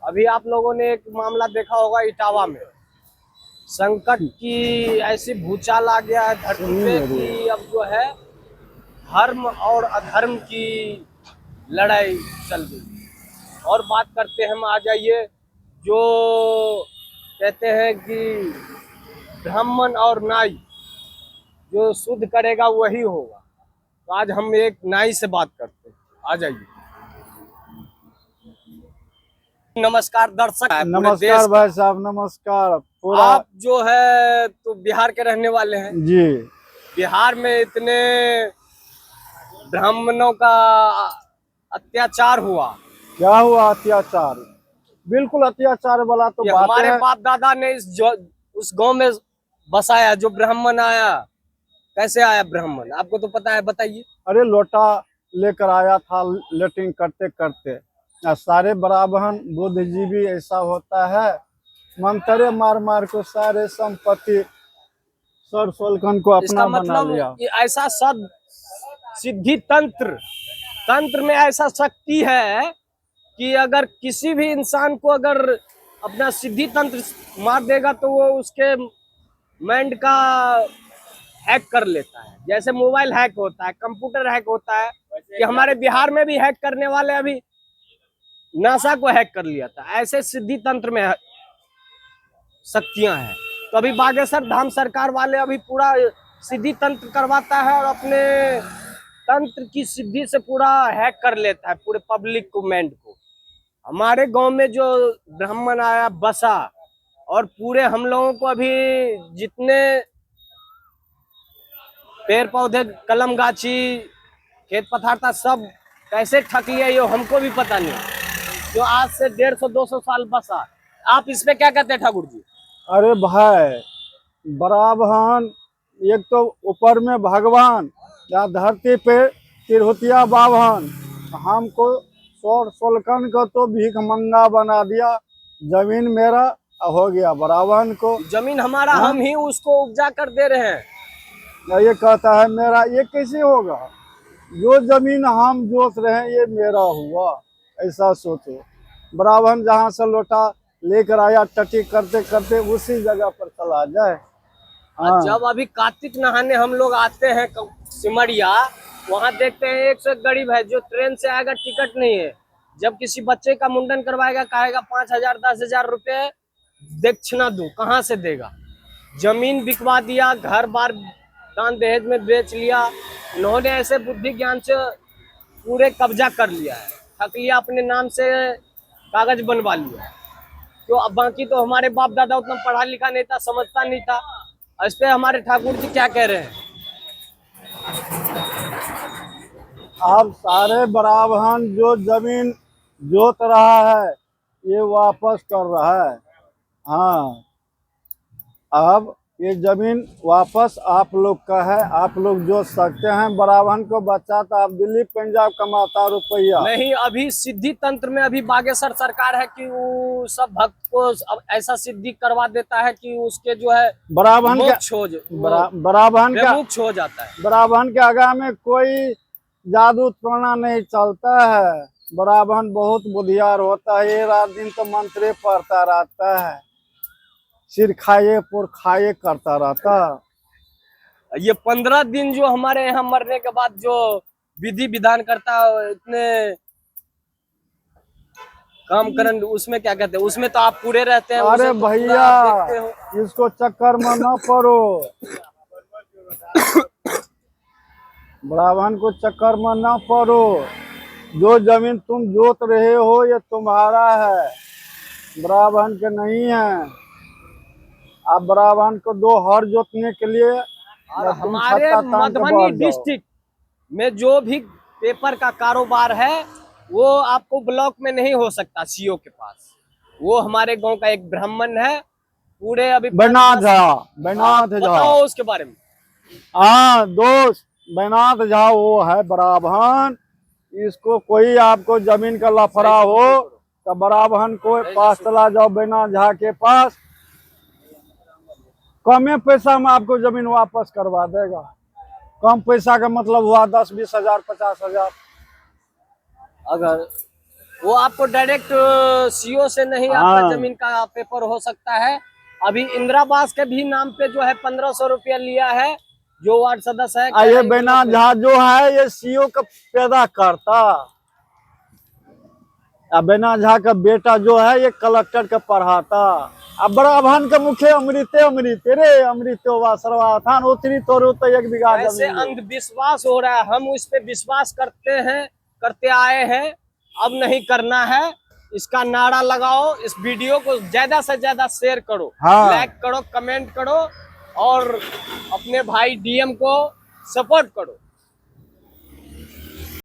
अभी आप लोगों ने एक मामला देखा होगा इटावा में, संकट की ऐसी भूचाल आ गया है धरती पे कि अब जो है धर्म और अधर्म की लड़ाई चल रही। और बात करते हैं हम, आ जाइए, जो कहते हैं कि ब्राह्मण और नाई जो शुद्ध करेगा वही होगा। तो आज हम एक नाई से बात करते हैं, आ जाइए। नमस्कार दर्शक, नमस्कार भाई साहब, नमस्कार। पूरा आप जो है तो बिहार के रहने वाले हैं जी। बिहार में इतने ब्राह्मणों का अत्याचार हुआ। क्या हुआ? अत्याचार, बिल्कुल अत्याचार वाला तो बात हमारे है। बाप दादा ने उस गांव में बसाया। जो ब्राह्मण आया, कैसे आया ब्राह्मण, आपको तो पता है, बताइए। अरे लोटा लेकर आया था लेटिंग करते करते। सारे ब्राह्मण बुद्धिजीवी ऐसा होता है, मंत्रे मार मार को सारे संपत्ति सर सोलकन को इसका अपना बना मतलब लिया। ऐसा सब सिद्धि तंत्र में ऐसा शक्ति है कि अगर किसी भी इंसान को अगर अपना सिद्धि तंत्र मार देगा तो वो उसके माइंड का हैक कर लेता है। जैसे मोबाइल हैक होता है, कंप्यूटर हैक होता है, कि हमारे बिहार में भी हैक करने वाले अभी नासा को हैक कर लिया था। ऐसे सिद्धि तंत्र में शक्तियां हैं। तो अभी बागेश्वर धाम सरकार वाले अभी पूरा सिद्धि तंत्र करवाता है और अपने तंत्र की सिद्धि से पूरा हैक कर लेता है पूरे पब्लिक को, माइंड को। हमारे गांव में जो ब्राह्मण आया बसा, और पूरे हम लोगों को अभी जितने पेड़ पौधे, कलम गाछी, खेत पथार था, सब कैसे ठक लिया ये हमको भी पता नहीं। जो आज से 150-200 साल बसा, आप इस पे क्या कहते हैं ठाकुर जी? अरे भाई, ब्राह्मण एक तो ऊपर में भगवान, या धरती पे तिरहुतिया बाभन, हमको सौर सोलकन को तो भीख मंगा बना दिया। जमीन मेरा हो गया ब्राह्मण को। जमीन हमारा, हाँ? हम ही उसको उपजा कर दे रहे हैं। ये कहता है मेरा, ये कैसे होगा? जो जमीन हम जोत रहे हैं ये मेरा हुआ, ऐसा सोचो। ब्राह्मण जहाँ से लोटा लेकर आया, टटी करते करते उसी जगह पर चला जाए। हाँ। जब अभी कार्तिक नहाने हम लोग आते हैं सिमरिया, वहाँ देखते हैं एक से एक गरीब है जो ट्रेन से आएगा, टिकट नहीं है। जब किसी बच्चे का मुंडन करवाएगा, कहेगा 5,000 10,000 रुपए दक्षिणा दो, कहाँ से देगा? जमीन बिकवा दिया, घर बार दान दहेज में बेच लिया। उन्होंने ऐसे बुद्धि ज्ञान से पूरे कब्जा कर लिया है, ठक लिया, अपने नाम से कागज बनवा लिया। तो अब बाकी तो हमारे बाप दादा उतना पढ़ा लिखा नहीं था, समझता नहीं था। इस पे हमारे ठाकुर जी क्या कह रहे हैं? अब सारे ब्राह्मण जो जमीन जोत रहा है ये वापस कर रहा है। हाँ, अब ये जमीन वापस आप लोग का है, आप लोग जोत सकते हैं। ब्राह्मण को बच्चा तो आप दिल्ली पंजाब कमाता रुपया नहीं। अभी सिद्धि तंत्र में अभी बागेश्वर सरकार है कि वो सब भक्त को अब ऐसा सिद्धि करवा देता है कि उसके जो है ब्राह्मण ब्राह्मण हो जाता है। ब्राह्मण के आगा में कोई जादू टोना नहीं चलता है। ब्राह्मण बहुत बुद्धियार होता है, ये रात दिन तो मंत्रे पढ़ता रहता है, सिर खाए पुर खाए करता रहता। ये 15 दिन जो हमारे यहाँ मरने के बाद जो विधि विधान करता है, इतने काम करन, उसमें क्या कहते हैं? उसमें तो आप पूरे रहते हैं। अरे तो भैया, इसको चक्कर में न पड़ो। ब्राह्मण को चक्कर में न पड़ो। जो जमीन तुम जोत रहे हो ये तुम्हारा है, ब्राह्मण के नहीं है। आप ब्राह्मण को दो हर जोतने के लिए। हमारे मधुबनी डिस्ट्रिक्ट में जो भी पेपर का कारोबार है वो आपको ब्लॉक में नहीं हो सकता, सीओ के पास। वो हमारे गांव का एक ब्राह्मण है, पूरे अभी बैनाथ झा बताओ उसके बारे में। हाँ दोस्त, बैनाथ झा वो है ब्राह्मण। इसको कोई आपको जमीन का लफड़ा हो तो ब्राह्मण को पास चला जाओ, बैनाथ झा के पास। कमे पैसा में आपको जमीन वापस करवा देगा। कम पैसा का मतलब हुआ 10-20 हजार 50 हजार। अगर वो आपको डायरेक्ट सीओ से नहीं हाँ। आपका जमीन का पेपर हो सकता है। अभी इंदिरा आवास के भी नाम पे जो है 1500 रुपया लिया है जो वार्ड सदस्य है। ये बेना झा जो है ये सीओ का पैदा करता। अब बेना झा का बेटा जो है ये कलेक्टर का पढ़ाता। अब बड़ा भान का मुख्य अमृते अमृते रे अमृतो वा सर्वाथान उतरी तो 1 बीघा ऐसे जमीन। अंधविश्वास हो रहा है, हम उस पे विश्वास करते हैं, करते आए हैं, अब नहीं करना है। इसका नारा लगाओ, इस वीडियो को ज्यादा से ज्यादा शेयर करो, हाँ। लाइक करो, कमेंट करो और अपने भाई डीएम को सपोर्ट करो।